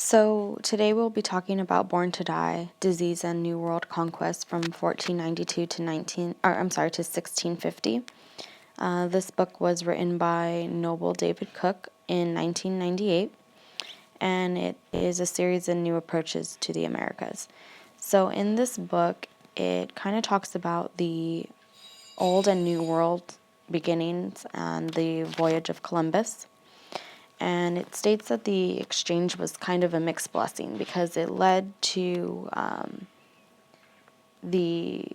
So today we'll be talking about Born to Die: Disease and New World Conquest from 1492 to 1650. This book was written by Noble David Cook in 1998, and it is a series of new approaches to the Americas. So in this book, it kind of talks about the Old and New World beginnings and the voyage of Columbus. And it states that the exchange was kind of a mixed blessing because it led to the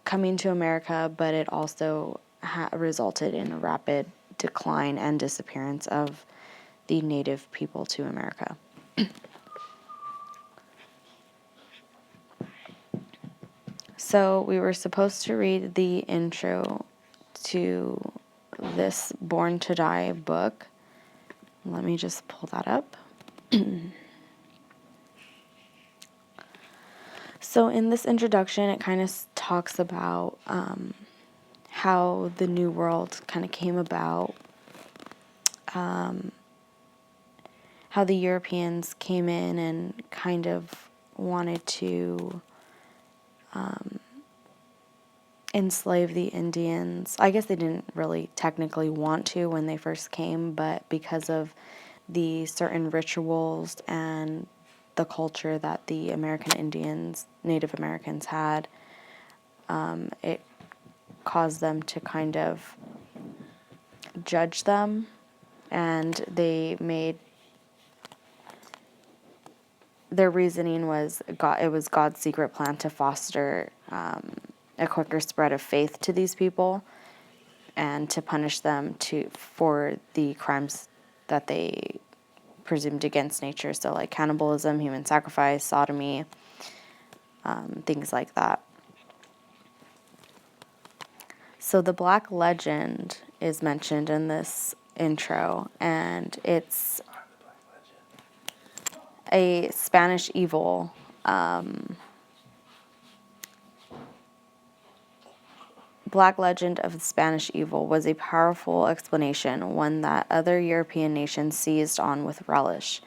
coming to America, but it also resulted in a rapid decline and disappearance of the native people to America. So we were supposed to read the intro to this Born to Die book. Let me just pull that up. So in this introduction, it kind of talks about how the New World kind of came about, how the Europeans came in and kind of wanted to enslave the Indians. I guess they didn't really technically want to when they first came, but because of the certain rituals and the culture that the American Indians, Native Americans had, it caused them to kind of judge them, and they made their reasoning was it was God's secret plan to foster a quicker spread of faith to these people and to punish them for the crimes that they presumed against nature. So like cannibalism, human sacrifice, sodomy, things like that. So the Black Legend is mentioned in this intro, and it's a Spanish evil. Black Legend of the Spanish Evil was a powerful explanation, one that other European nations seized on with relish,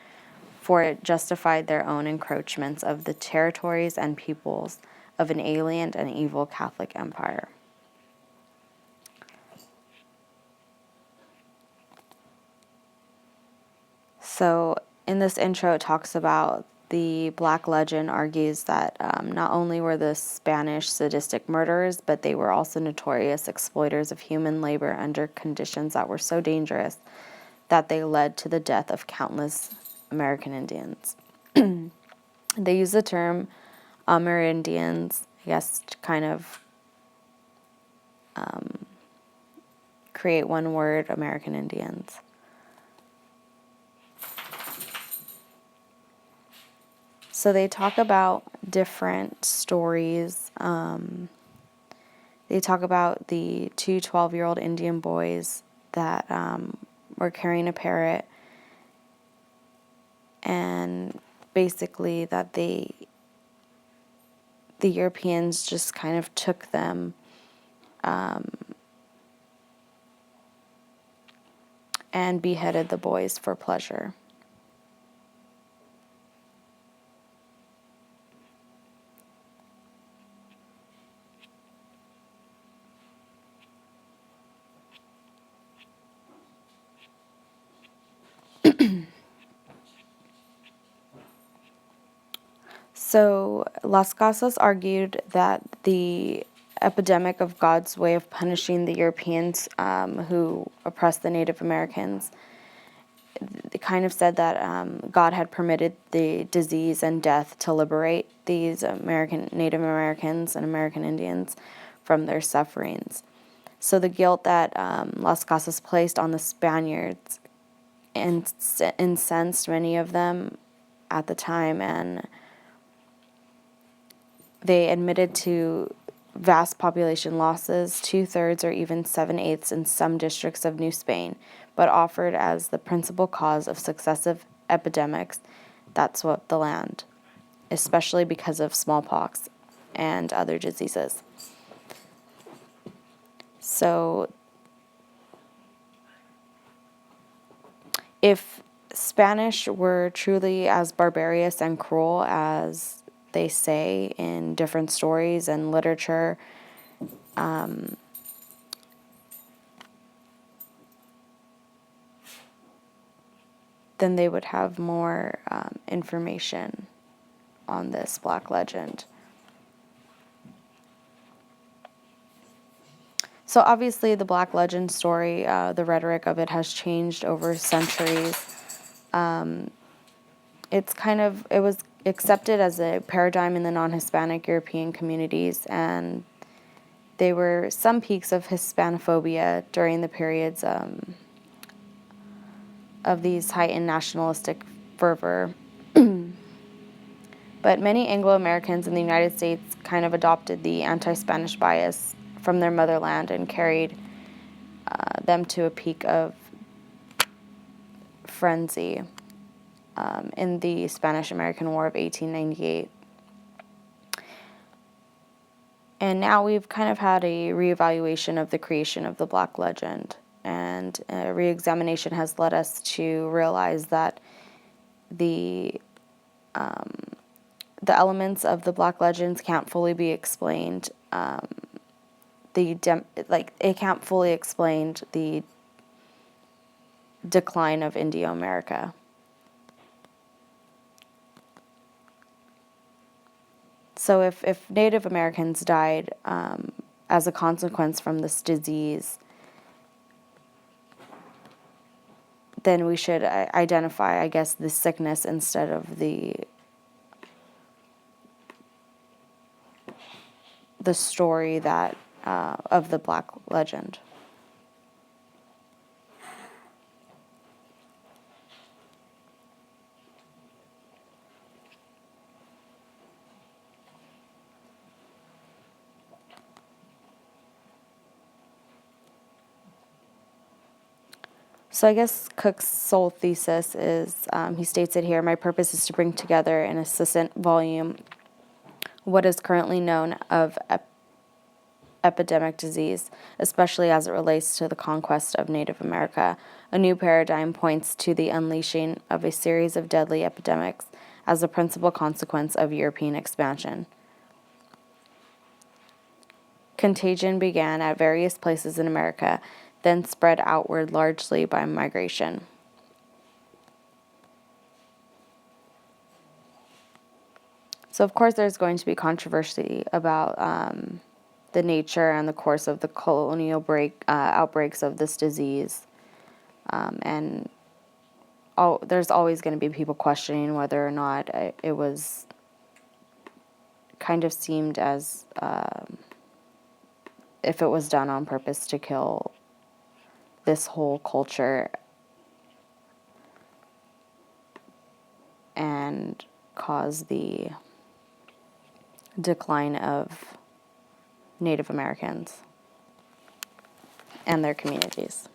for it justified their own encroachments of the territories and peoples of an alien and evil Catholic empire. So in this intro, it talks about the Black Legend argues that not only were the Spanish sadistic murderers, but they were also notorious exploiters of human labor under conditions that were so dangerous that they led to the death of countless American Indians. They use the term Amerindians, I guess, to kind of create one word, American Indians. So they talk about different stories. They talk about the two 12-year-old Indian boys that were carrying a parrot, and basically that the Europeans just kind of took them and beheaded the boys for pleasure. So Las Casas argued that the epidemic of God's way of punishing the Europeans who oppressed the Native Americans, they kind of said that God had permitted the disease and death to liberate these Native Americans and American Indians from their sufferings. So the guilt that Las Casas placed on the Spaniards incensed many of them at the time, and they admitted to vast population losses, 2/3 or even 7/8 in some districts of New Spain, but offered as the principal cause of successive epidemics that swept the land, especially because of smallpox and other diseases. So if Spanish were truly as barbarous and cruel as they say in different stories and literature. Then they would have more information on this Black legend. So obviously the Black legend story, the rhetoric of it has changed over centuries. It was accepted as a paradigm in the non-Hispanic European communities, and there were some peaks of Hispanophobia during the periods of these heightened nationalistic fervor. But many Anglo-Americans in the United States kind of adopted the anti-Spanish bias from their motherland and carried them to a peak of frenzy in the Spanish-American War of 1898. And now we've kind of had a reevaluation of the creation of the Black legend, and a reexamination has led us to realize that the elements of the Black legends can't fully be explained. It can't fully explain the decline of Indio-America. So if Native Americans died as a consequence from this disease, then we should identify, I guess, the sickness instead of the story that of the Black legend. So I guess Cook's sole thesis is, he states it here, my purpose is to bring together in a succinct volume what is currently known of epidemic disease, especially as it relates to the conquest of Native America. A new paradigm points to the unleashing of a series of deadly epidemics as a principal consequence of European expansion. Contagion began at various places in America, then spread outward largely by migration. So, of course, there's going to be controversy about the nature and the course of the colonial outbreaks of this disease. There's always going to be people questioning whether or not it was kind of seemed as if it was done on purpose to kill this whole culture and cause the decline of Native Americans and their communities.